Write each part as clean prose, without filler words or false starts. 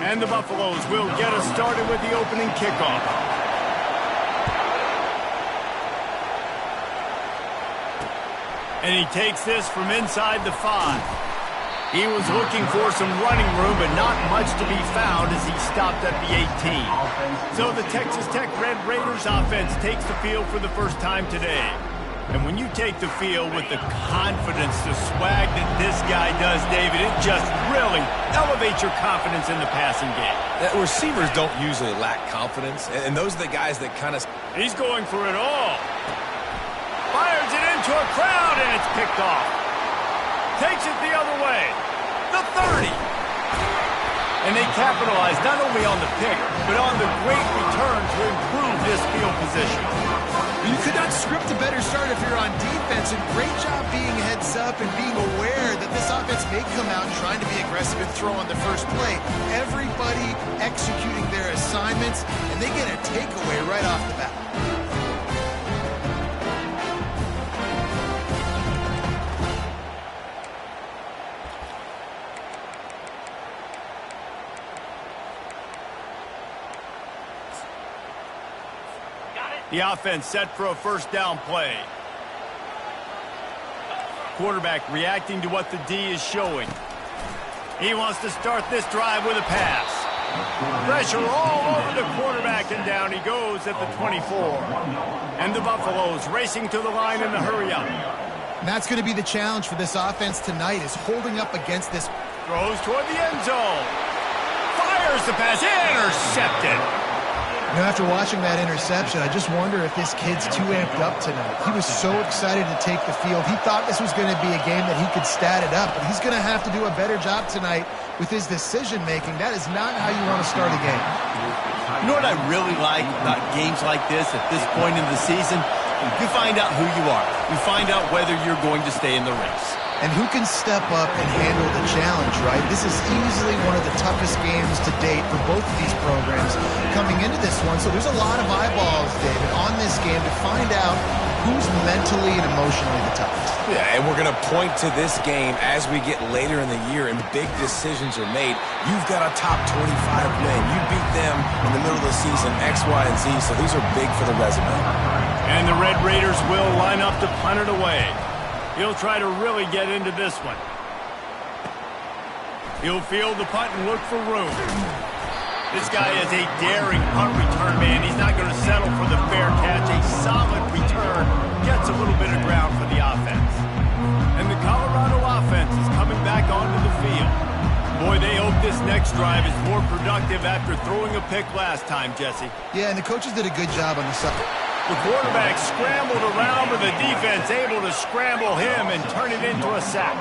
And the Buffaloes will get us started with the opening kickoff. And he takes this from inside the 5. He was looking for some running room, but not much to be found as he stopped at the 18. So the Texas Tech Red Raiders offense takes the field for the first time today. And when you take the field with the confidence, the swag that this guy does, David, it just really elevates your confidence in the passing game. Receivers don't usually lack confidence, and those are the guys that kind of... He's going for it all. Fires it into a crowd, and it's picked off. Takes it the other way. The 30. And they capitalize not only on the pick, but on the great return to improve this field position. You could not script a better start if you're on defense, and great job being heads up and being aware that this offense may come out trying to be aggressive and throw on the first play. Everybody executing their assignments, and they get a takeaway right off the bat. The offense set for a first down play. Quarterback reacting to what the D is showing. He wants to start this drive with a pass. Pressure all over the quarterback, and down he goes at the 24. And the Buffaloes racing to the line in the hurry-up. And that's going to be the challenge for this offense tonight, is holding up against this. Throws toward the end zone. Fires the pass. Intercepted. You know, after watching that interception, I just wonder if this kid's too amped up tonight. He was so excited to take the field. He thought this was going to be a game that he could stat it up, but he's going to have to do a better job tonight with his decision-making. That is not how you want to start a game. You know what I really like about games like this at this point in the season? You find out who you are. You find out whether you're going to stay in the race. And who can step up and handle the challenge, right? This is easily one of the toughest games to date for both of these programs coming into this one. So there's a lot of eyeballs, David, on this game to find out who's mentally and emotionally the toughest. Yeah, and we're going to point to this game as we get later in the year and big decisions are made. You've got a top 25 win. You beat them in the middle of the season, X, Y, and Z, so these are big for the resume. And the Red Raiders will line up to punt it away. He'll try to really get into this one. He'll field the punt and look for room. This guy is a daring punt return man. He's not going to settle for the fair catch. A solid return gets a little bit of ground for the offense. And the Colorado offense is coming back onto the field. Boy, they hope this next drive is more productive after throwing a pick last time, Jesse. Yeah, and the coaches did a good job on the side. The quarterback scrambled around, but the defense able to scramble him and turn it into a sack.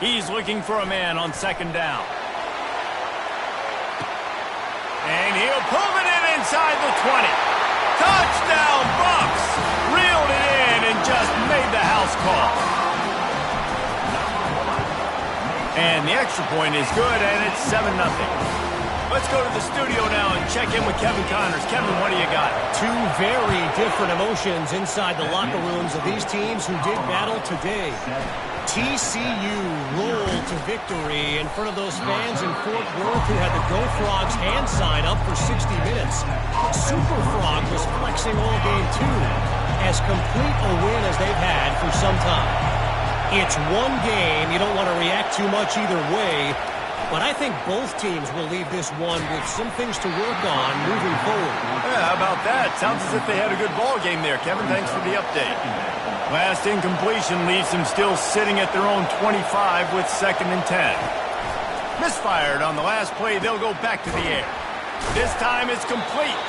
He's looking for a man on second down. And he'll pull it in inside the 20. Touchdown, Bucks! Reeled it in and just made the house call. And the extra point is good, and it's 7-0. Let's go to the studio now and check in with Kevin Connors. Kevin, what do you got? Two very different emotions inside the locker rooms of these teams who did battle today. TCU rolled to victory in front of those fans in Fort Worth who had the Go Frogs hand sign up for 60 minutes. Super Frog was flexing all game too, as complete a win as they've had for some time. It's one game. You don't want to react too much either way. But I think both teams will leave this one with some things to work on moving forward. Yeah, how about that? Sounds as if they had a good ball game there. Kevin, thanks for the update. Last incompletion leaves them still sitting at their own 25 with 2nd and 10. Misfired on the last play. They'll go back to the air. This time it's complete.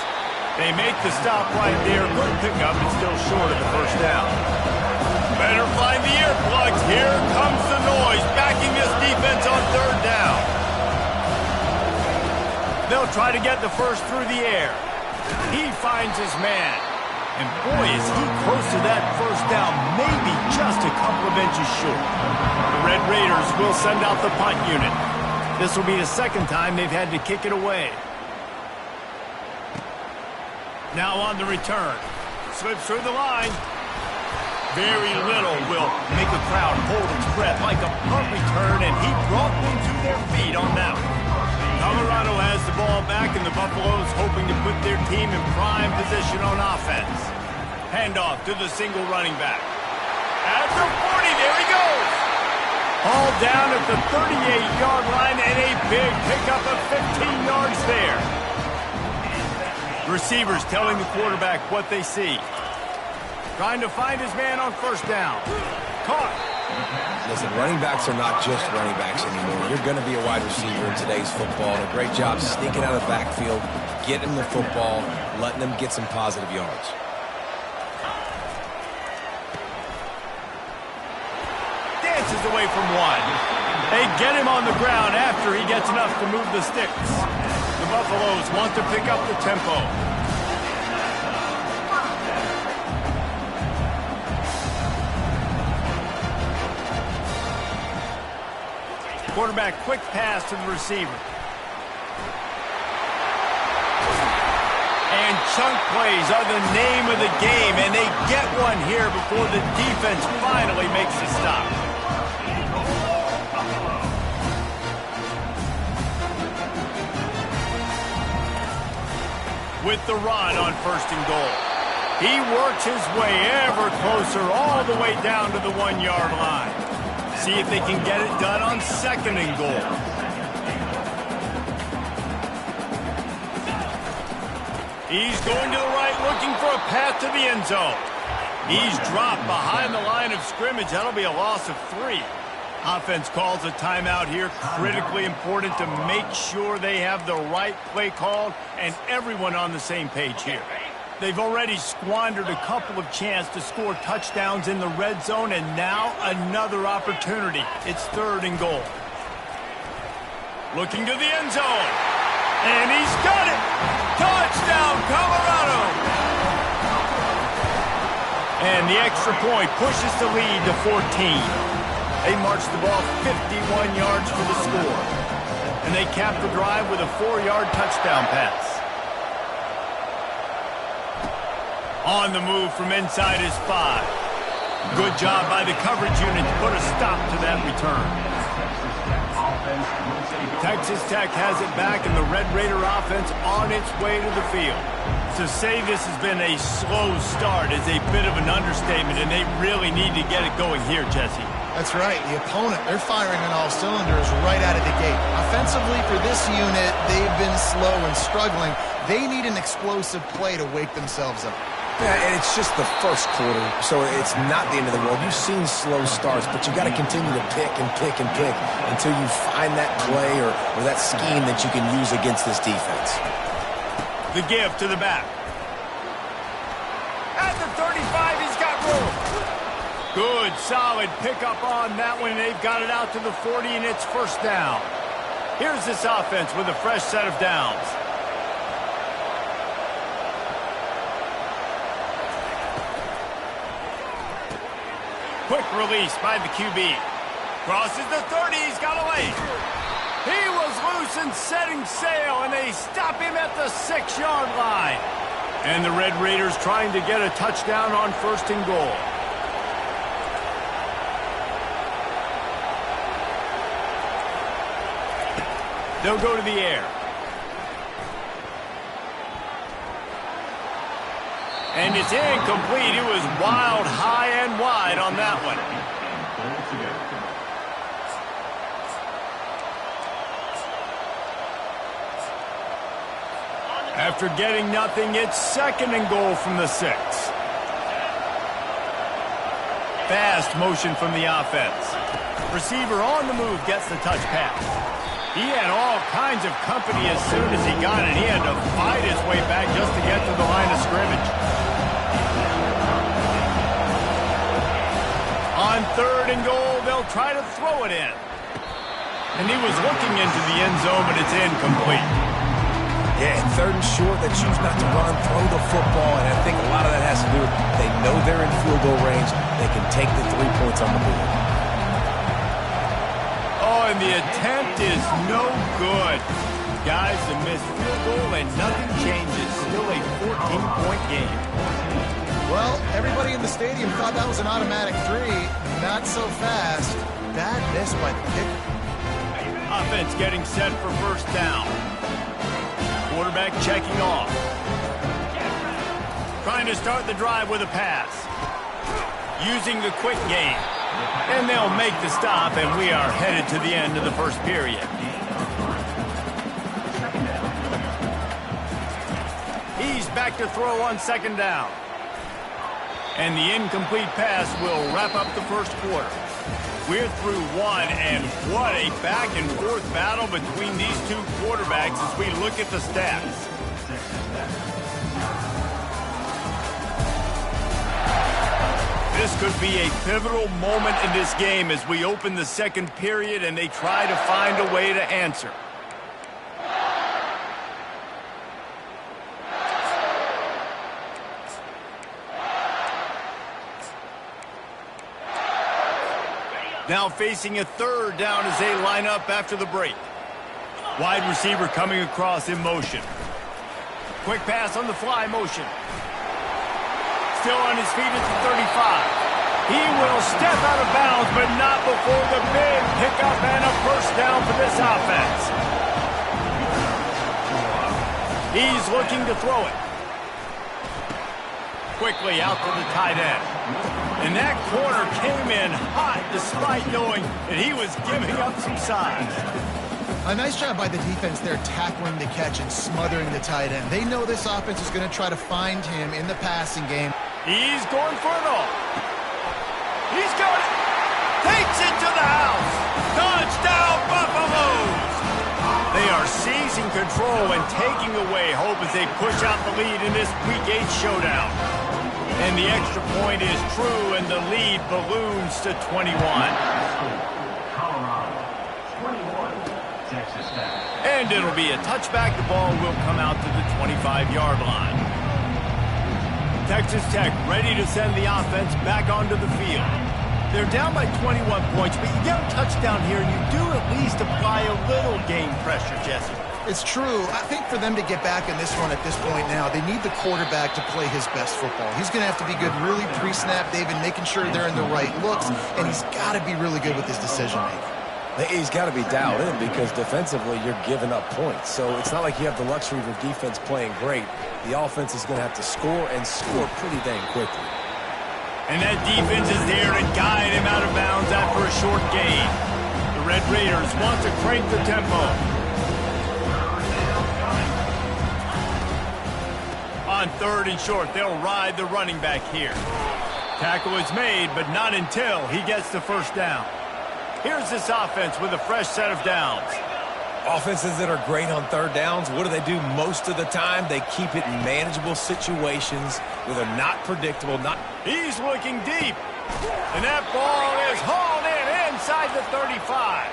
They make the stop right there. Good pickup, but still short of the first down. Better find the earplugs. Here comes the noise, backing this defense on 3rd down. They'll try to get the first through the air. He finds his man. And boy, is he close to that first down, maybe just a couple of inches short. The Red Raiders will send out the punt unit. This will be the 2nd time they've had to kick it away. Now on the return. Slips through the line. Very little will make a crowd hold its breath like a punt return, and he brought them to their feet on that one. Colorado has the ball back, and the Buffaloes hoping to put their team in prime position on offense. Handoff to the single running back. At the 40, there he goes. All down at the 38-yard line, and a big pickup of 15 yards there. Receivers telling the quarterback what they see. Trying to find his man on first down. Caught. Listen, running backs are not just running backs anymore. You're going to be a wide receiver in today's football. And a great job sneaking out of the backfield, getting the football, letting them get some positive yards. Dances away from one. They get him on the ground after he gets enough to move the sticks. The Buffaloes want to pick up the tempo. Quarterback, quick pass to the receiver. And chunk plays are the name of the game, and they get one here before the defense finally makes a stop. With the run on first and goal. He works his way ever closer all the way down to the 1-yard line. See if they can get it done on second and goal. He's going to the right, looking for a path to the end zone. He's dropped behind the line of scrimmage. That'll be a loss of 3. Offense calls a timeout here. Critically important to make sure they have the right play called and everyone on the same page here. They've already squandered a couple of chances to score touchdowns in the red zone, and now another opportunity. It's third and goal. Looking to the end zone. And he's got it! Touchdown, Colorado! And the extra point pushes the lead to 14. They march the ball 51 yards for the score. And they cap the drive with a 4-yard touchdown pass. On the move from inside his 5. Good job by the coverage unit to put a stop to that return. Texas Tech has it back, and the Red Raider offense on its way to the field. To say this has been a slow start is a bit of an understatement, and they really need to get it going here, Jesse. That's right. The opponent, they're firing on all cylinders right out of the gate. Offensively for this unit, they've been slow and struggling. They need an explosive play to wake themselves up. Yeah, and it's just the first quarter, so it's not the end of the world. You've seen slow starts, but you got to continue to pick and pick and pick until you find that play or that scheme that you can use against this defense. The give to the back. At the 35, he's got room. Good, solid pickup on that one. They've got it out to the 40, and it's first down. Here's this offense with a fresh set of downs. Quick release by the QB. Crosses the 30. He's got away. He was loose and setting sail, and they stop him at the 6-yard line. And the Red Raiders trying to get a touchdown on first and goal. They'll go to the air. And it's incomplete. It was wild, high and wide on that one. After getting nothing, it's second and goal from the 6. Fast motion from the offense. Receiver on the move gets the touch pass. He had all kinds of company as soon as he got it. He had to fight his way back just to get to the line of scrimmage. On third and goal, they'll try to throw it in. And he was looking into the end zone, but it's incomplete. Yeah, and third and short, they choose not to run, throw the football, and I think a lot of that has to do with they know they're in field goal range. They can take the 3 points on the board. Oh, and the attempt is no good. Guys, the missed field goal, and nothing changes. Still a 14-point game. Well, everybody in the stadium thought that was an automatic three. Not so fast. Bad miss by the kicker. Offense getting set for first down. Quarterback checking off. Trying to start the drive with a pass. Using the quick game. And they'll make the stop, and we are headed to the end of the first period. He's back to throw on second down. And the incomplete pass will wrap up the first quarter. We're through one, and what a back-and-forth battle between these two quarterbacks as we look at the stats. This could be a pivotal moment in this game as we open the second period and they try to find a way to answer. Now facing a third down as they line up after the break. Wide receiver coming across in motion. Quick pass on the fly motion. Still on his feet at the 35. He will step out of bounds, but not before the big pickup and a first down for this offense. He's looking to throw it. Quickly out to the tight end. And that corner came in hot despite knowing that he was giving up some size. A nice job by the defense there tackling the catch and smothering the tight end. They know this offense is going to try to find him in the passing game. He's going for it all. He's got it. Takes it to the house. Touchdown, Buffaloes. They are seizing control and taking away hope as they push out the lead in this Week 8 showdown. And the extra point is true, and the lead balloons to 21. And it'll be a touchback. The ball will come out to the 25-yard line. Texas Tech ready to send the offense back onto the field. They're down by 21 points, but you get a touchdown here, and you do at least apply a little game pressure, Jesse. It's true. I think for them to get back in this one at this point now, they need the quarterback to play his best football. He's going to have to be good really pre-snap, David, making sure they're in the right looks, and he's got to be really good with his decision-making. He's got to be dialed in because defensively you're giving up points. So it's not like you have the luxury of your defense playing great. The offense is going to have to score and score pretty dang quickly. And that defense is there to guide him out of bounds after a short gain. The Red Raiders want to crank the tempo. On third and short, they'll ride the running back here. Tackle is made, but not until he gets the first down. Here's this offense with a fresh set of downs. Offenses that are great on third downs, what do most of the time? They keep it in manageable situations where they're not predictable. He's looking deep. And that ball is hauled in inside the 35.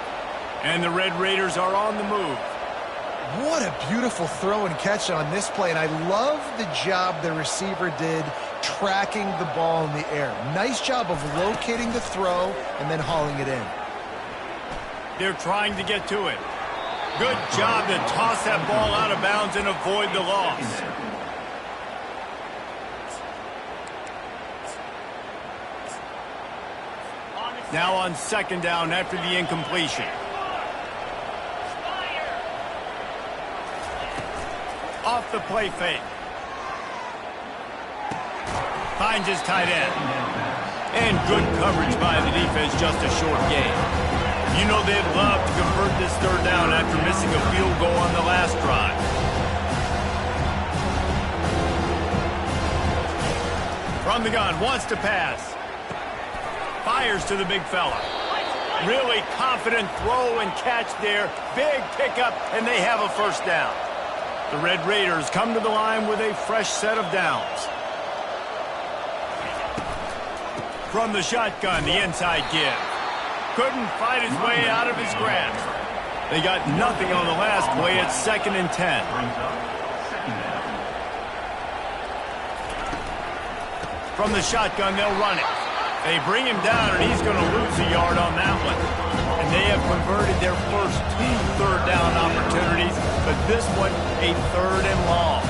And the Red Raiders are on the move. What a beautiful throw and catch on this play, and I love the job the receiver did tracking the ball in the air. Nice job of locating the throw and then hauling it in. They're trying to get to it. Good job to toss that ball out of bounds and avoid the loss. Now on second down after the incompletion. Off the play fake. Finds his tight end. And good coverage by the defense, just a short gain. You know they'd love to convert this third down after missing a field goal on the last drive. From the gun, wants to pass. Fires to the big fella. Really confident throw and catch there. Big pickup, and they have a first down. The Red Raiders come to the line with a fresh set of downs. From the shotgun, the inside give. Couldn't fight his way out of his grasp. They got nothing on the last play. It's 2nd and 10. From the shotgun, they'll run it. They bring him down, and he's going to lose a yard on that one. And they have converted their first 2 third down opportunities, but this one a 3rd and long.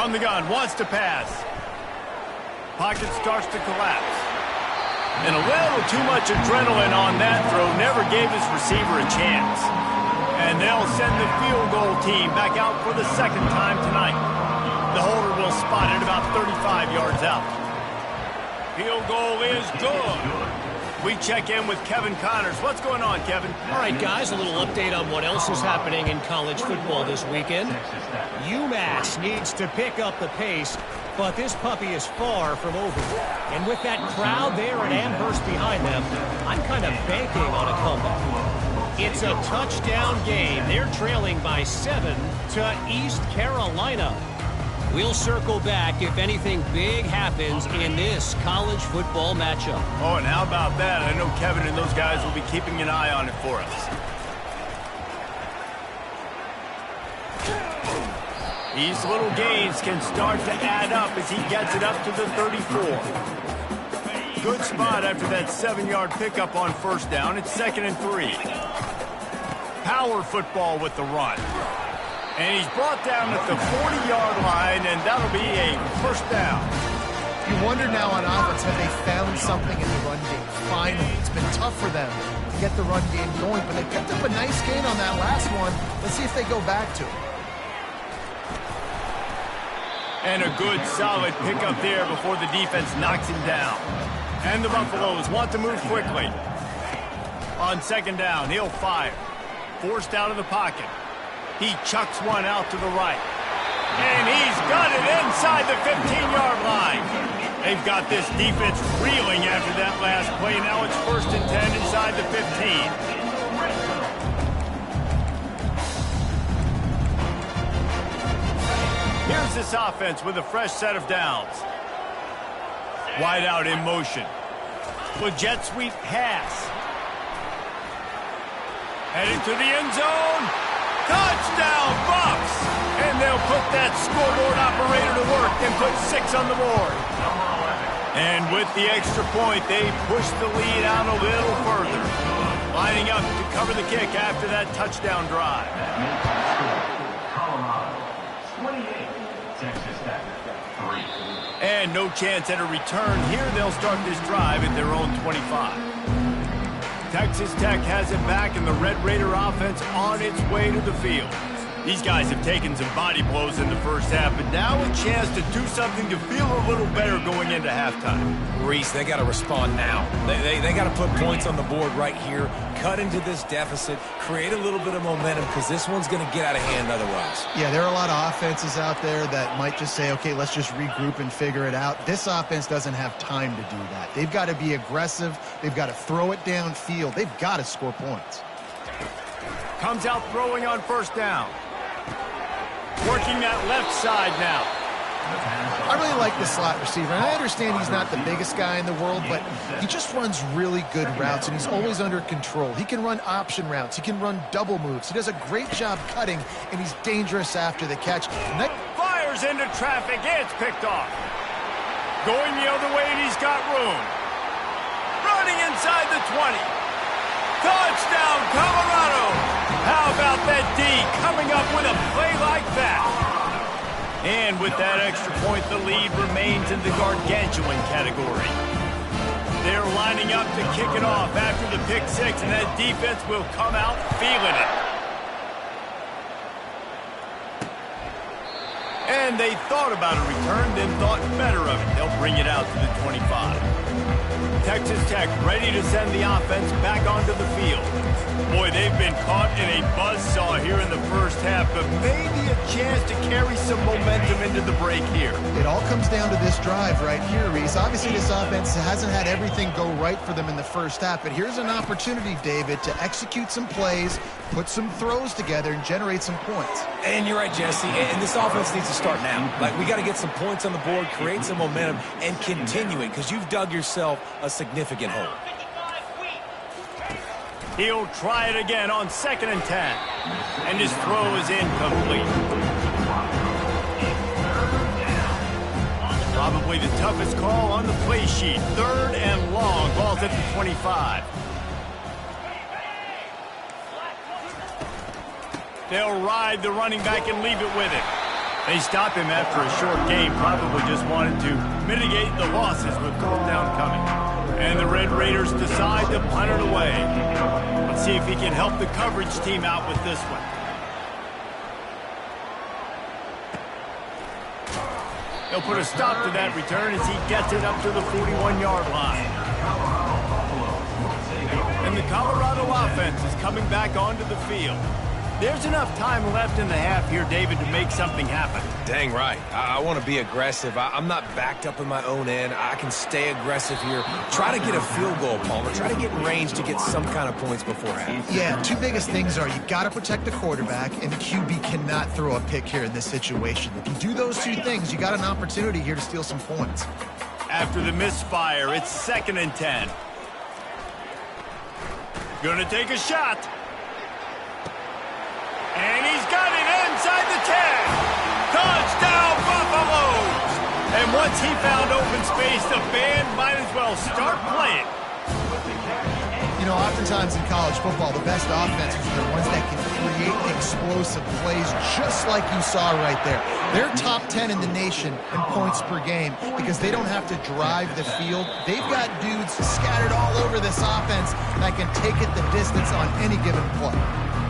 From the gun, wants to pass. Pocket starts to collapse. And a little too much adrenaline on that throw never gave his receiver a chance. And they'll send the field goal team back out for the second time tonight. The holder will spot it about 35 yards out. Field goal is good. We check in with Kevin Connors. What's going on, Kevin? All right, guys, a little update on what else is happening in college football this weekend. UMass needs to pick up the pace, but this puppy is far from over. And with that crowd there at Amherst behind them, I'm kind of banking on a comeback. It's a touchdown game. They're trailing by 7 to East Carolina. We'll circle back if anything big happens in this college football matchup. Oh, and how about that? I know Kevin and those guys will be keeping an eye on it for us. These little gains can start to add up as he gets it up to the 34. Good spot after that 7-yard pickup on first down. It's 2nd and 3. Power football with the run. And he's brought down at the 40-yard line, and that'll be a first down. You wonder now on offense, have they found something in the run game? Finally, it's been tough for them to get the run game going, but they picked up a nice gain on that last one. Let's see if they go back to it. And a good, solid pickup there before the defense knocks him down. And the Buffaloes want to move quickly. On 2nd down, he'll fire. Forced out of the pocket. He chucks one out to the right. And he's got it inside the 15-yard line. They've got this defense reeling after that last play. Now it's 1st and 10 inside the 15. Here's this offense with a fresh set of downs. Wide out in motion. With jet sweep pass. Heading to the end zone. Touchdown, Bucks! And they'll put that scoreboard operator to work and put 6 on the board. And with the extra point, they push the lead out a little further. Lining up to cover the kick after that touchdown drive. And no chance at a return. Here they'll start this drive at their own 25. Texas Tech has it back, and the Red Raider offense on its way to the field. These guys have taken some body blows in the first half, but now a chance to do something to feel a little better going into halftime. Reese, they got to respond now. They got to put points on the board right here, cut into this deficit, create a little bit of momentum, because this one's going to get out of hand otherwise. Yeah, there are a lot of offenses out there that might just say, okay, let's just regroup and figure it out. This offense doesn't have time to do that. They've got to be aggressive. They've got to throw it downfield. They've got to score points. Comes out throwing on first down. Working that left side now. I really like the slot receiver, and I understand he's not the biggest guy in the world, but he just runs really good routes, and he's always under control. He can run option routes. He can run double moves. He does a great job cutting, and he's dangerous after the catch. And that fires into traffic. It's picked off. Going the other way, and he's got room. Running inside the 20. Touchdown, Colorado! How about that D coming up with a play like that? And with that extra point, the lead remains in the gargantuan category. They're lining up to kick it off after the pick 6, and that defense will come out feeling it. And they thought about a return, then thought better of it. They'll bring it out to the 25. Texas Tech ready to send the offense back onto the field. Boy, they've been caught in a buzzsaw here in the first half, but maybe a chance to carry some momentum into the break here. It all comes down to this drive right here, Reese. Obviously, this offense hasn't had everything go right for them in the first half, but here's an opportunity, David, to execute some plays, put some throws together, and generate some points. And you're right, Jesse, and this offense needs to start now. Like, we got to get some points on the board, create some momentum, and continue it, because you've dug yourself a significant hole. He'll try it again on 2nd and 10. And his throw is incomplete. Probably the toughest call on the play sheet. 3rd and long. Ball's at the 25. They'll ride the running back and leave it with him. They stopped him after a short game, probably just wanted to mitigate the losses with fourth down coming. And the Red Raiders decide to punt it away. Let's see if he can help the coverage team out with this one. He'll put a stop to that return as he gets it up to the 41-yard line. And the Colorado offense is coming back onto the field. There's enough time left in the half here, David, to make something happen. Dang right. I want to be aggressive. I'm not backed up in my own end. I can stay aggressive here. Try to get a field goal, Palmer. Try to get in range to get some kind of points before half. Yeah, two biggest things are you got to protect the quarterback, and the QB cannot throw a pick here in this situation. If you do those two things, you got an opportunity here to steal some points. After the misfire, it's 2nd and 10. Gonna take a shot. And he's got it inside the 10. Touchdown, Buffaloes! And once he found open space, the band might as well start playing. You know, oftentimes in college football, the best offenses are the ones that can create explosive plays just like you saw right there. They're top 10 in the nation in points per game because they don't have to drive the field. They've got dudes scattered all over this offense that can take it the distance on any given play.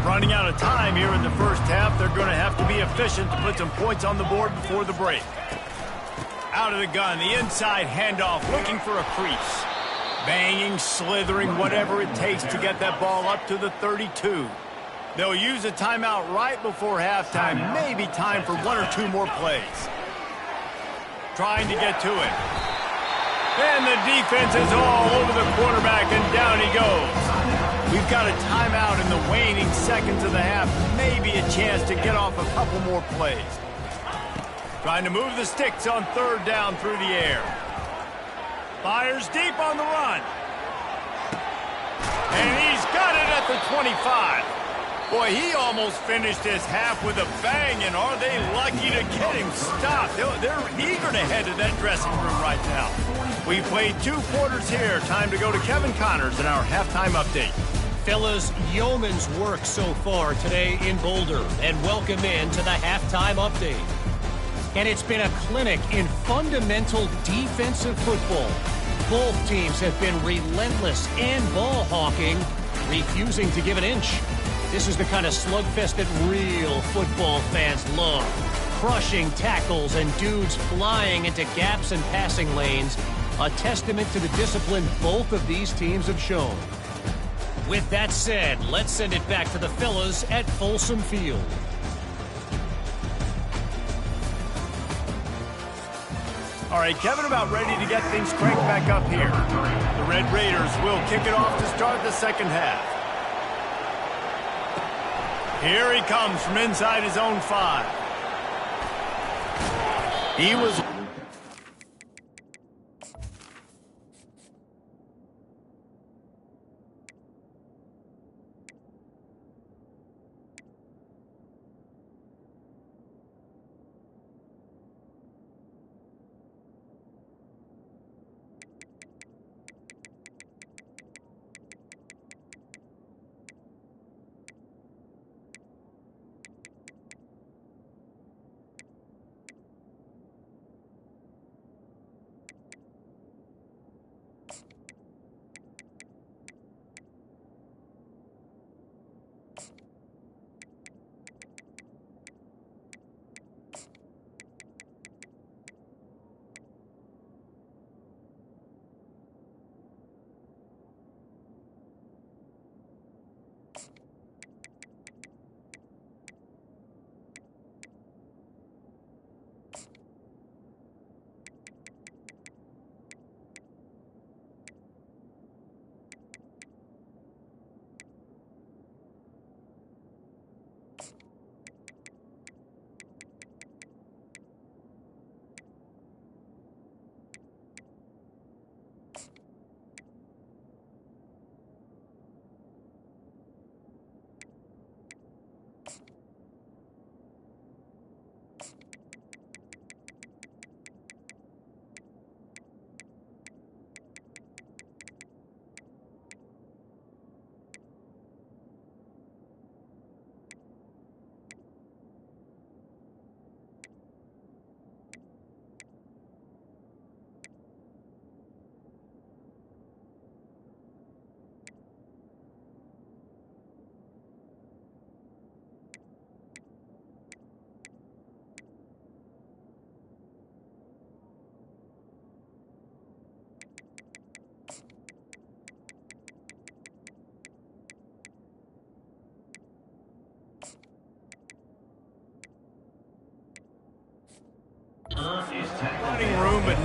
Running out of time here in the first half, they're going to have to be efficient to put some points on the board before the break. Out of the gun, the inside handoff, looking for a crease. Banging, slithering, whatever it takes to get that ball up to the 32. They'll use a timeout right before halftime, maybe time for one or two more plays. Trying to get to it. And the defense is all over the quarterback, and down he goes. We've got a timeout in the waning seconds of the half, maybe a chance to get off a couple more plays. Trying to move the sticks on 3rd down through the air. Fires deep on the run. And he's got it at the 25. Boy, he almost finished his half with a bang, and are they lucky to get him stopped? They're eager to head to that dressing room right now. We played 2 quarters here. Time to go to Kevin Connors in our halftime update. Fellas, yeoman's work so far today in Boulder, and welcome in to the halftime update. And it's been a clinic in fundamental defensive football. Both teams have been relentless and ball hawking, refusing to give an inch. This is the kind of slugfest that real football fans love. Crushing tackles and dudes flying into gaps and passing lanes. A testament to the discipline both of these teams have shown. With that said, let's send it back to the fellas at Folsom Field. All right, Kevin, about ready to get things cranked back up here. The Red Raiders will kick it off to start the second half. Here he comes from inside his own 5. He was...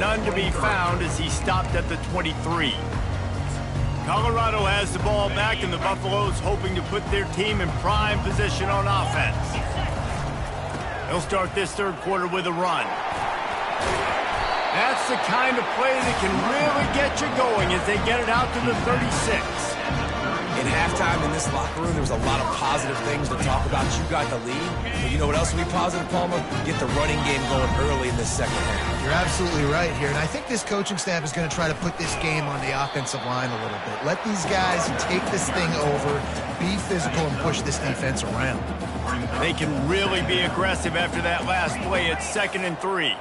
none to be found as he stopped at the 23. Colorado has the ball back, and the Buffaloes hoping to put their team in prime position on offense. They'll start this third quarter with a run. That's the kind of play that can really get you going as they get it out to the 36. In halftime in this locker room, there was a lot of positive things to talk about. You got the lead. But you know what else will be positive, Palmer? Get the running game going early in this second half. You're absolutely right here, and I think this coaching staff is going to try to put this game on the offensive line a little bit. Let these guys take this thing over, be physical, and push this defense around. They can really be aggressive after that last play at 2nd and 3.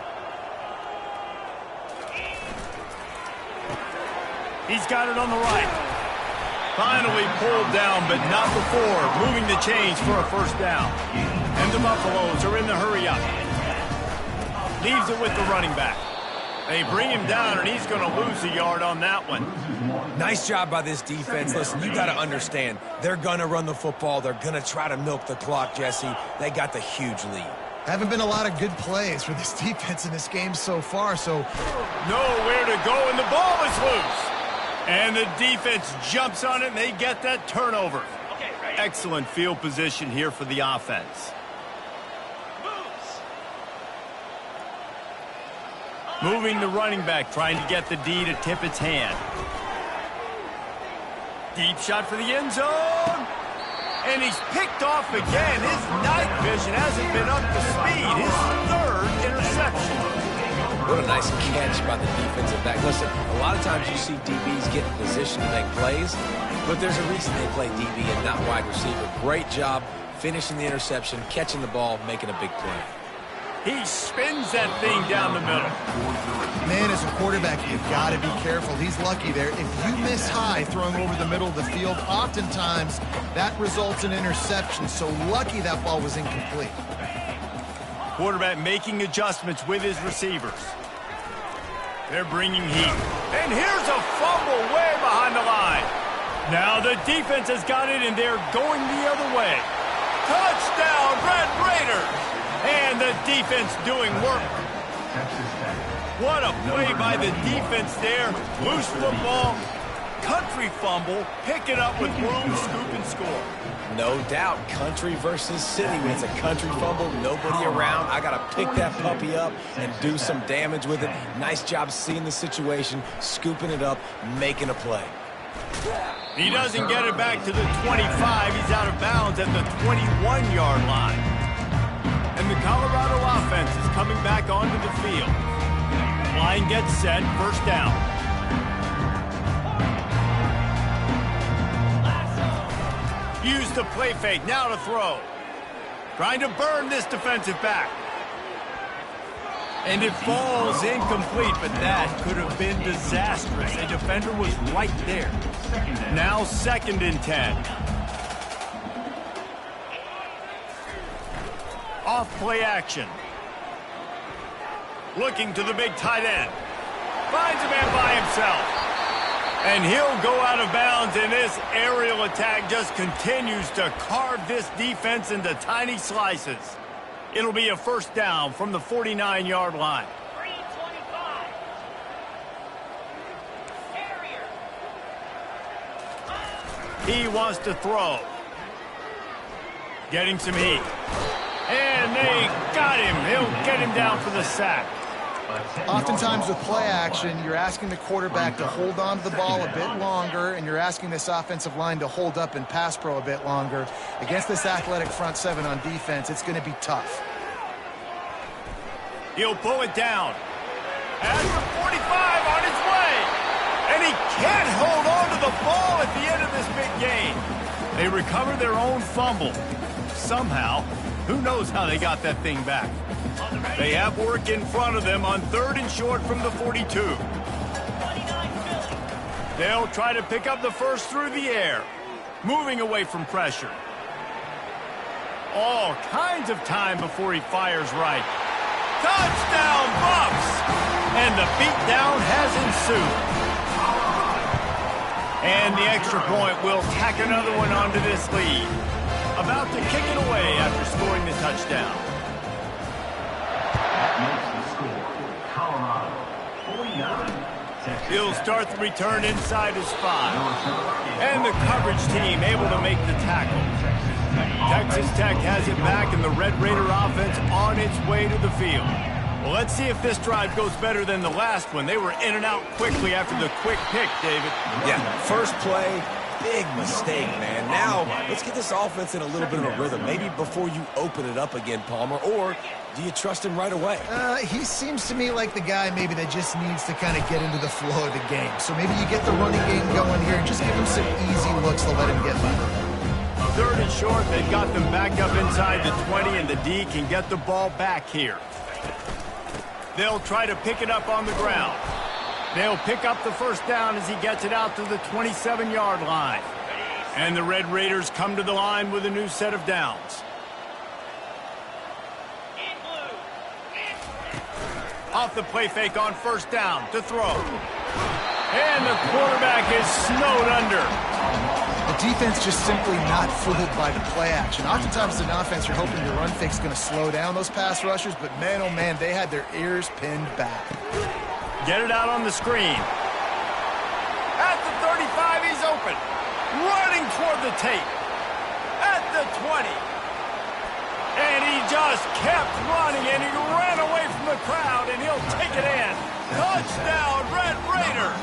He's got it on the right. Finally pulled down, but not before moving the chains for a first down. And the Buffaloes are in the hurry-up. Leaves it with the running back. They bring him down, and he's going to lose a yard on that one. Nice job by this defense. Listen, you got to understand, they're going to run the football. They're going to try to milk the clock, Jesse. They got the huge lead. Haven't been a lot of good plays for this defense in this game so far, so... Nowhere to go, and the ball is loose. And the defense jumps on it, and they get that turnover. Excellent field position here for the offense. Moving the running back, trying to get the D to tip its hand. Deep shot for the end zone. And he's picked off again. His night vision hasn't been up to speed. His third interception. What a nice catch by the defensive back. Listen, a lot of times you see DBs get in position to make plays, but there's a reason they play DB and not wide receiver. Great job finishing the interception, catching the ball, making a big play. He spins that thing down the middle. Man, as a quarterback, you've got to be careful. He's lucky there. If you miss high throwing over the middle of the field, oftentimes that results in interception. So lucky that ball was incomplete. Quarterback making adjustments with his receivers. They're bringing heat. And here's a fumble way behind the line. Now the defense has got it, and they're going the other way. Touchdown, Red Raiders! And the defense doing work. What a play by the defense there. Loose football, country fumble, pick it up with room, scoop, and score. No doubt, country versus city. When it's a country fumble, nobody around. I got to pick that puppy up and do some damage with it. Nice job seeing the situation, scooping it up, making a play. He doesn't get it back to the 25. He's out of bounds at the 21-yard line. And the Colorado offense is coming back onto the field. Line gets set, first down. Use the play fake, now to throw. Trying to burn this defensive back. And it falls incomplete, but that could have been disastrous. A defender was right there. Now 2nd and 10. Off play action. Looking to the big tight end. Finds a man by himself. And he'll go out of bounds, and this aerial attack just continues to carve this defense into tiny slices. It'll be a first down from the 49-yard line. He wants to throw. Getting some heat. And they got him. He'll get him down for the sack. Oftentimes with play action, you're asking the quarterback to hold on to the ball a bit longer, and you're asking this offensive line to hold up and pass pro a bit longer. Against this athletic front seven on defense, it's going to be tough. He'll pull it down. At the 45 on his way. And he can't hold on to the ball at the end of this big game. They recover their own fumble. Somehow, who knows how they got that thing back. They have work in front of them on 3rd and short from the 42. They'll try to pick up the first through the air, moving away from pressure. All kinds of time before he fires right. Touchdown, Buffs! And the beatdown has ensued. And the extra point will tack another one onto this lead. About to kick it away after scoring the touchdown. That makes the score Colorado He'll start the return inside his 5. And the coverage team able to make the tackle. Texas Tech has it back, and the Red Raider offense on its way to the field. Well, let's see if this drive goes better than the last one. They were in and out quickly after the quick pick, David. Yeah, first play, big mistake, man. Now, let's get this offense in a little bit of a rhythm. Maybe before you open it up again, Palmer, or do you trust him right away? He seems to me like the guy maybe that just needs to kind of get into the flow of the game. So maybe you get the running game going here and just give him some easy looks to let him get by. 3rd and short, they've got them back up inside the 20, and the D can get the ball back here. They'll try to pick it up on the ground. They'll pick up the first down as he gets it out to the 27-yard line. And the Red Raiders come to the line with a new set of downs. Off the play fake on first down to throw. And the quarterback is snowed under. The defense just simply not fooled by the play action. Oftentimes as an offense, you're hoping your run fake is going to slow down those pass rushers, but man, oh man, they had their ears pinned back. Get it out on the screen. At the 35, he's open. Running toward the tape. At the 20. And he just kept running, and he ran away from the crowd, and he'll take it in. Touchdown, Red Raider.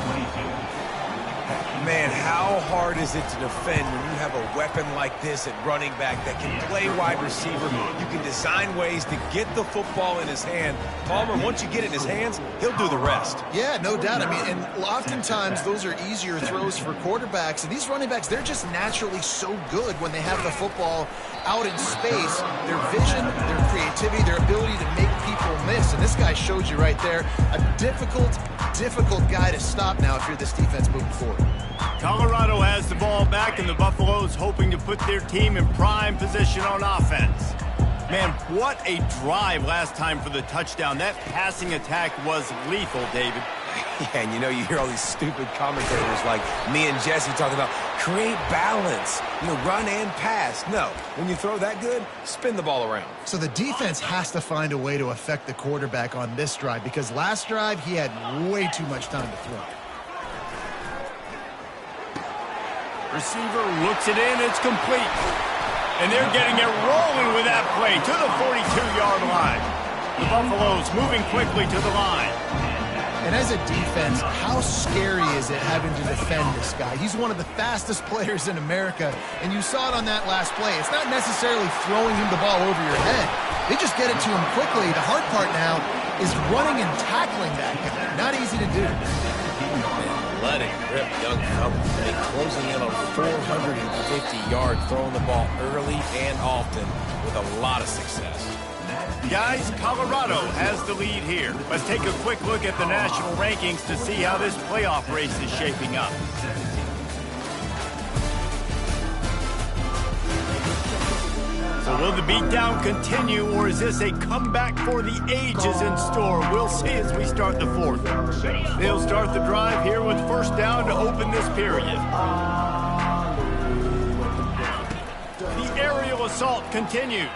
Man, how hard is it to defend when you have a weapon like this at running back that can play wide receiver? You can design ways to get the football in his hand. Palmer, once you get it in his hands, he'll do the rest. Yeah, no doubt. I mean, and oftentimes those are easier throws for quarterbacks. And these running backs, they're just naturally so good when they have the football out in space. Their vision, their creativity, their ability to make people miss. And this guy showed you right there, a difficult guy to stop now if you're this defense moving forward. Colorado has the ball back, and the Buffaloes hoping to put their team in prime position on offense. Man, what a drive last time for the touchdown. That passing attack was lethal, David. Yeah, and you know, you hear all these stupid commentators like me and Jesse talking about create balance, run and pass. No, when you throw that good, spin the ball around. So the defense has to find a way to affect the quarterback on this drive, because last drive he had way too much time to throw. Receiver looks it in, it's complete. And they're getting it rolling with that play to the 42-yard line. The Buffaloes moving quickly to the line. And as a defense, how scary is it having to defend this guy? He's one of the fastest players in America, and you saw it on that last play. It's not necessarily throwing him the ball over your head. They just get it to him quickly. The hard part now is running and tackling that guy. Not easy to do. Letting rip young Cumberland, closing in on 450 yards, throwing the ball early and often with a lot of success. Guys, Colorado has the lead here. Let's take a quick look at the national rankings to see how this playoff race is shaping up. So will the beatdown continue, or is this a comeback for the ages in store? We'll see as we start the fourth. They'll start the drive here with first down to open this period. The aerial assault continues.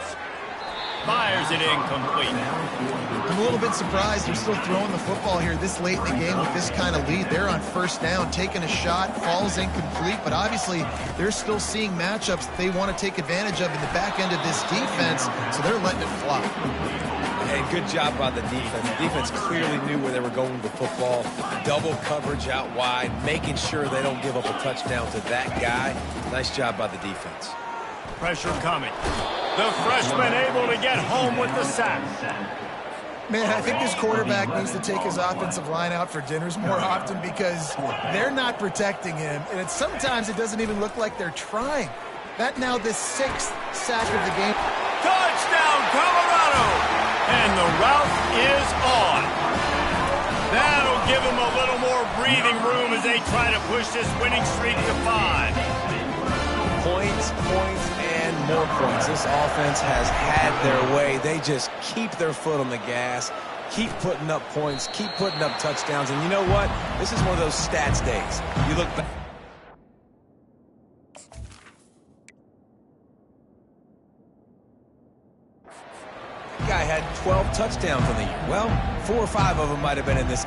Fires it incomplete. I'm a little bit surprised they're still throwing the football here this late in the game with this kind of lead. They're on first down, taking a shot, falls incomplete, but obviously they're still seeing matchups that they want to take advantage of in the back end of this defense, so they're letting it fly. Hey, good job by the defense. The defense clearly knew where they were going with the football. Double coverage out wide, making sure they don't give up a touchdown to that guy. Nice job by the defense. Pressure coming. The freshman able to get home with the sack. Man, I think this quarterback needs to take his offensive line out for dinners more often, because they're not protecting him, and sometimes it doesn't even look like they're trying. That now the 6th sack of the game. Touchdown, Colorado! And the route is on. That'll give them a little more breathing room as they try to push this winning streak to 5. Points, and more points. This offense has had their way. They just keep their foot on the gas, keep putting up points, keep putting up touchdowns. And you know what? This is one of those stats days. You look back. The guy had 12 touchdowns on the year. Well, 4 or 5 of them might have been in this.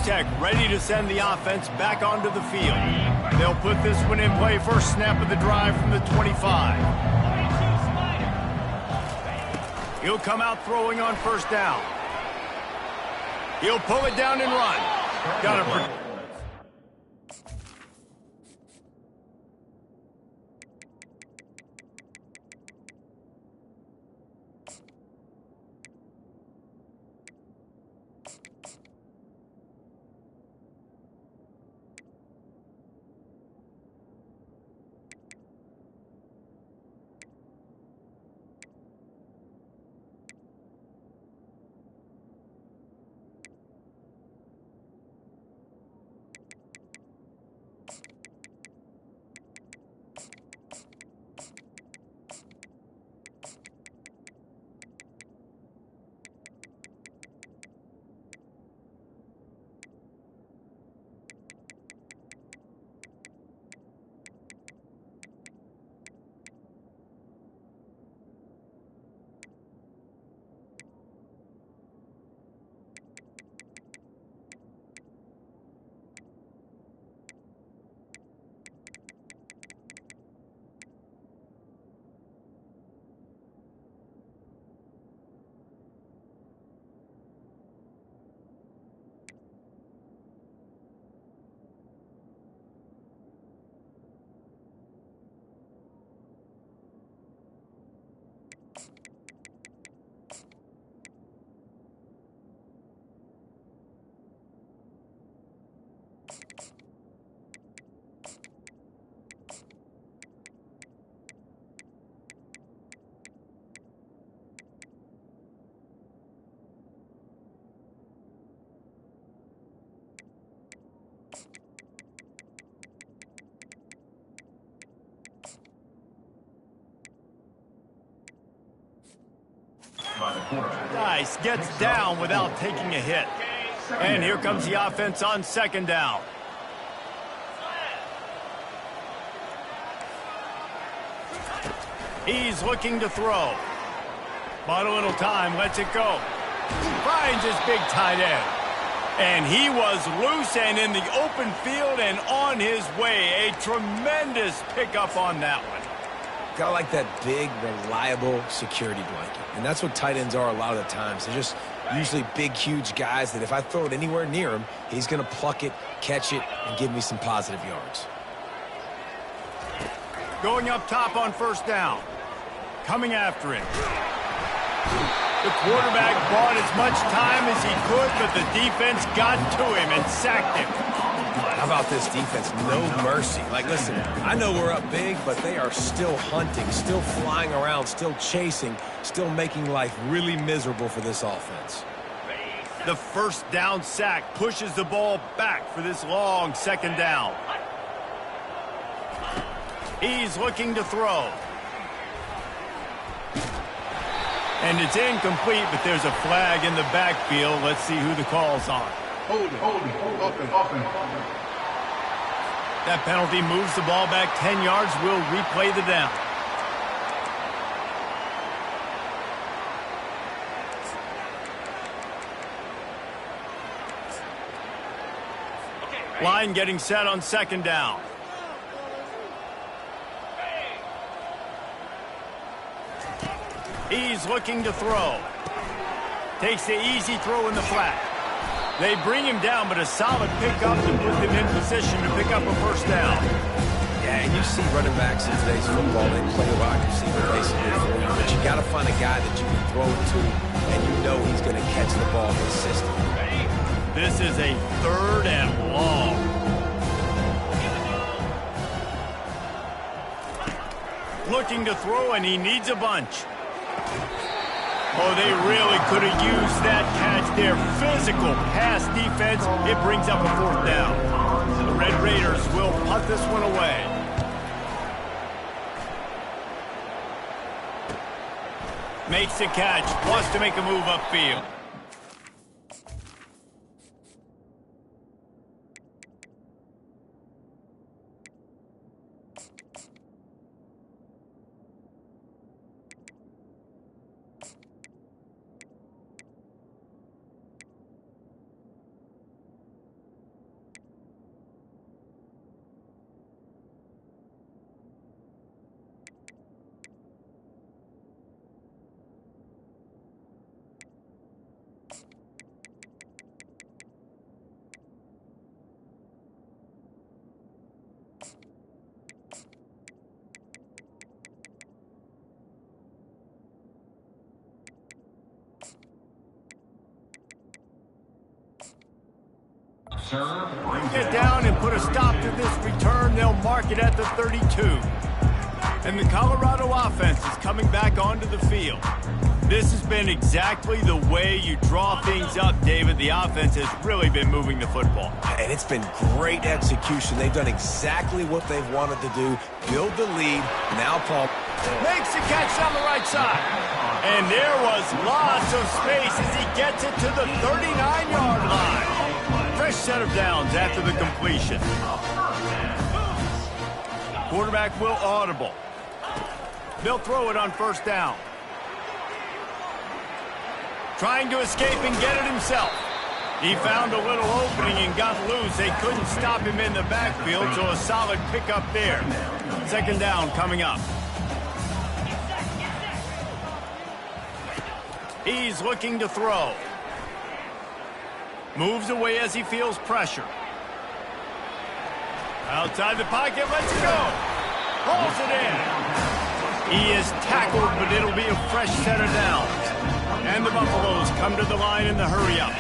Tech ready to send the offense back onto the field. They'll put this one in play first snap of the drive from the 25. He'll come out throwing on first down. He'll pull it down and run. Got it. Nice, gets down without taking a hit. And here comes the offense on second down. He's looking to throw. But a little time, lets it go. Finds his big tight end. And he was loose and in the open field and on his way. A tremendous pickup on that one. Got like that big, reliable security blanket. And that's what tight ends are a lot of the times. They're just usually big, huge guys that if I throw it anywhere near him, he's going to pluck it, catch it, and give me some positive yards. Going up top on first down. Coming after it. The quarterback bought as much time as he could, but the defense got to him and sacked him. How about this defense? No mercy. Like, listen, I know we're up big, but they are still hunting, still flying around, still chasing, still making life really miserable for this offense. The first down sack pushes the ball back for this long second down. He's looking to throw. And it's incomplete, but there's a flag in the backfield. Let's see who the call's on. Hold it. That penalty moves the ball back 10 yards. We'll replay the down. Line getting set on second down. He's looking to throw. Takes the easy throw in the flat. They bring him down, but a solid pickup to put them in position to pick up a first down. Yeah, and you see running backs in today's football, they play wide receiver basically for you, but you got to find a guy that you can throw it to, and you know he's going to catch the ball consistently. This is a third and long. Looking to throw, and he needs a bunch. Oh, they really could have used that catch there. Physical pass defense. It brings up a fourth down. The Red Raiders will punt this one away. Makes the catch. Wants to make a move upfield. Get down and put a stop to this return. They'll mark it at the 32. And the Colorado offense is coming back onto the field. This has been exactly the way you draw things up, David. The offense has really been moving the football. And it's been great execution. They've done exactly what they've wanted to do. Build the lead. Now Paul makes the catch on the right side. And there was lots of space as he gets it to the 39-yard line. Fresh set of downs after the completion. Quarterback will audible. They'll throw it on first down. Trying to escape and get it himself. He found a little opening and got loose. They couldn't stop him in the backfield, so a solid pickup there. Second down coming up. He's looking to throw. Moves away as he feels pressure. Outside the pocket, let's go. Pulls it in. He is tackled, but it'll be a fresh set of downs. And the Buffaloes come to the line in the hurry-up.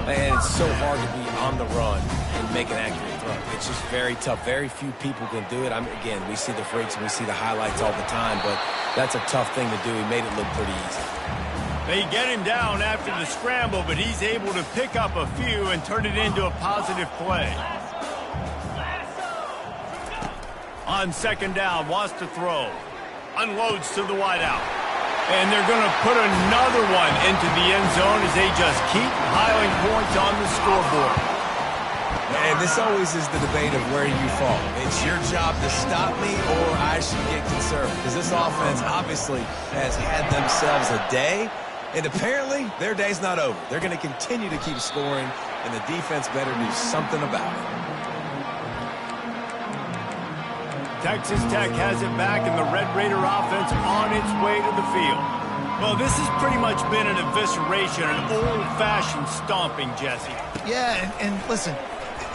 Man, it's so hard to be on the run and make an accurate throw. It's just very tough. Very few people can do it. Again, we see the freaks and we see the highlights all the time, but that's a tough thing to do. He made it look pretty easy. They get him down after the scramble, but he's able to pick up a few and turn it into a positive play. On second down, wants to throw. Unloads to the wideout. And they're going to put another one into the end zone as they just keep piling points on the scoreboard. And this always is the debate of where you fall. It's your job to stop me or I should get concerned. Because this offense obviously has had themselves a day. And apparently their day's not over. They're going to continue to keep scoring. And the defense better do something about it. Texas Tech has it back, and the Red Raider offense on its way to the field. Well, this has pretty much been an evisceration, an old-fashioned stomping, Jesse. Yeah, and listen,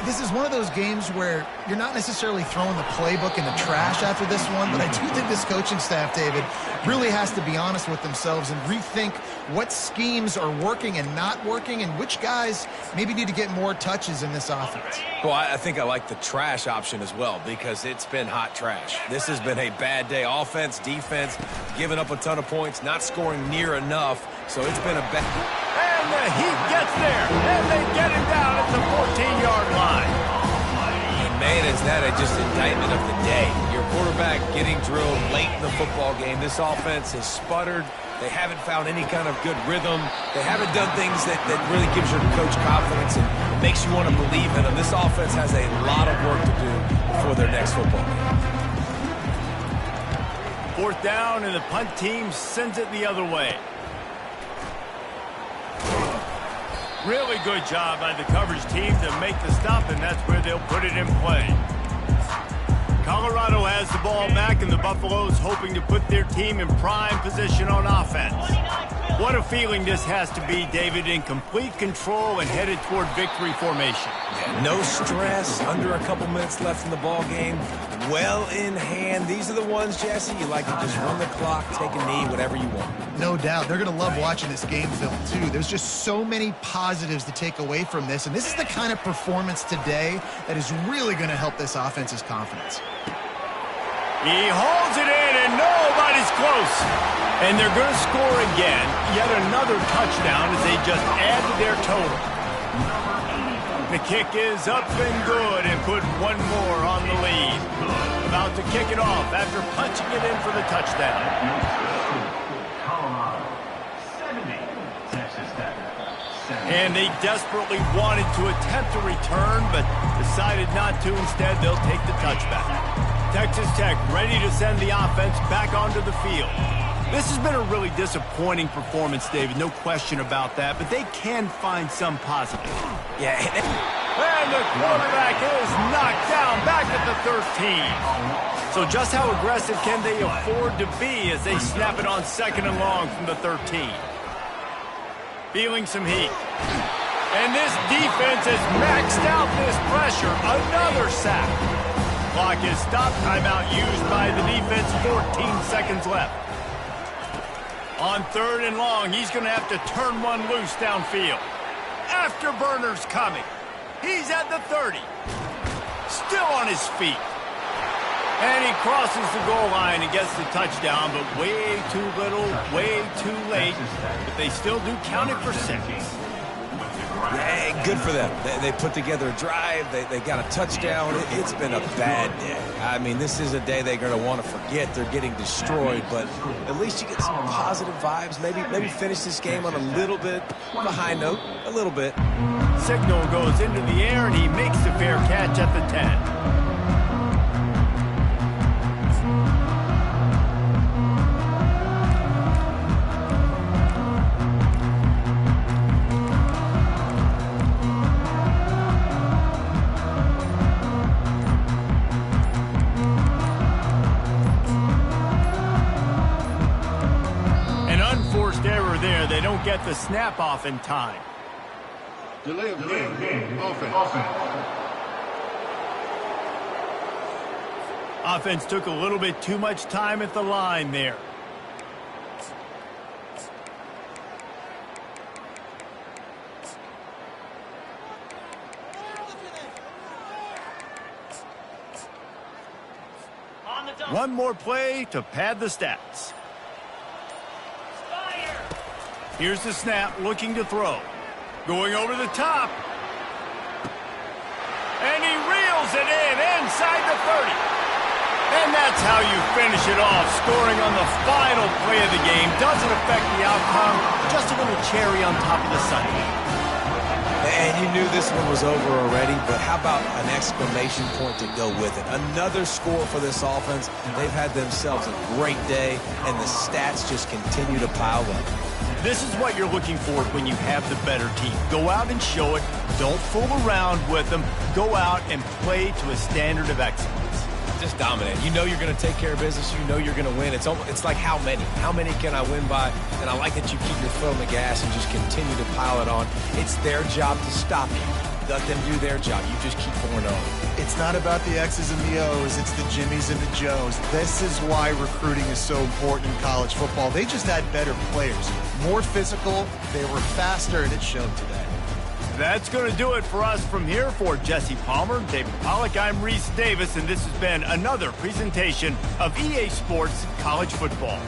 this is one of those games where you're not necessarily throwing the playbook in the trash after this one, but I do think this coaching staff, David, really has to be honest with themselves and rethink what schemes are working and not working and which guys maybe need to get more touches in this offense. Well, I think I like the trash option as well because it's been hot trash. This has been a bad day. Offense, defense, giving up a ton of points, not scoring near enough, so it's been a bad... And the Heat gets there, and they get him down at the 14-yard line. And man, is that just indictment of the day. Your quarterback getting drilled late in the football game. This offense has sputtered. They haven't found any kind of good rhythm. They haven't done things that really gives your coach confidence and makes you want to believe in them. This offense has a lot of work to do before their next football game. Fourth down, and the punt team sends it the other way. Really good job by the coverage team to make the stop, and that's where they'll put it in play. Colorado has the ball back, and the Buffaloes hoping to put their team in prime position on offense. What a feeling this has to be, David, in complete control and headed toward victory formation. Yeah, no stress, under a couple minutes left in the ball game, well in hand. These are the ones, Jesse, you like to just run the clock, take a knee, whatever you want. No doubt. They're going to love watching this game film, too. There's just so many positives to take away from this, and this is the kind of performance today that is really going to help this offense's confidence. He holds it in, and nobody's close. And they're going to score again, yet another touchdown as they just add to their total. The kick is up and good and put one more on the lead. About to kick it off after punching it in for the touchdown. And they desperately wanted to attempt a return, but decided not to. Instead, they'll take the touchback. Texas Tech ready to send the offense back onto the field. This has been a really disappointing performance, David, no question about that, but they can find some positive. Yeah. And the quarterback is knocked down back at the 13. So just how aggressive can they afford to be as they snap it on second and long from the 13? Feeling some heat. And this defense has maxed out this pressure. Another sack. Clock is stopped. Timeout used by the defense. 14 seconds left. On third and long, he's going to have to turn one loose downfield. Afterburner's coming. He's at the 30. Still on his feet. And he crosses the goal line and gets the touchdown, but way too little, way too late. But they still do count it for 6. Hey, good for them. They put together a drive. They got a touchdown. It's been a bad day. I mean, this is a day they're going to want to forget. They're getting destroyed, but at least you get some positive vibes. Maybe finish this game on a little bit of a high note, a little bit. Signal goes into the air, and he makes the fair catch at the 10. They don't get the snap off in time. Delay of game. Offense. Offense took a little bit too much time at the line there. One more play to pad the stats. Here's the snap, looking to throw. Going over the top. And he reels it in inside the 30. And that's how you finish it off. Scoring on the final play of the game doesn't affect the outcome. Just a little cherry on top of the sundae. And you knew this one was over already, but how about an exclamation point to go with it? Another score for this offense. They've had themselves a great day, and the stats just continue to pile up. This is what you're looking for when you have the better team. Go out and show it. Don't fool around with them. Go out and play to a standard of excellence. Just dominate. You know you're going to take care of business. You know you're going to win. It's like how many? How many can I win by? And I like that you keep your foot on the gas and just continue to pile it on. It's their job to stop you. Let them do their job. You just keep pouring on. It's not about the X's and the O's. It's the Jimmies and the Joes. This is why recruiting is so important in college football. They just had better players. More physical. They were faster, and it showed today. That's going to do it for us from here. For Jesse Palmer, David Pollack, I'm Reese Davis, and this has been another presentation of EA Sports College Football.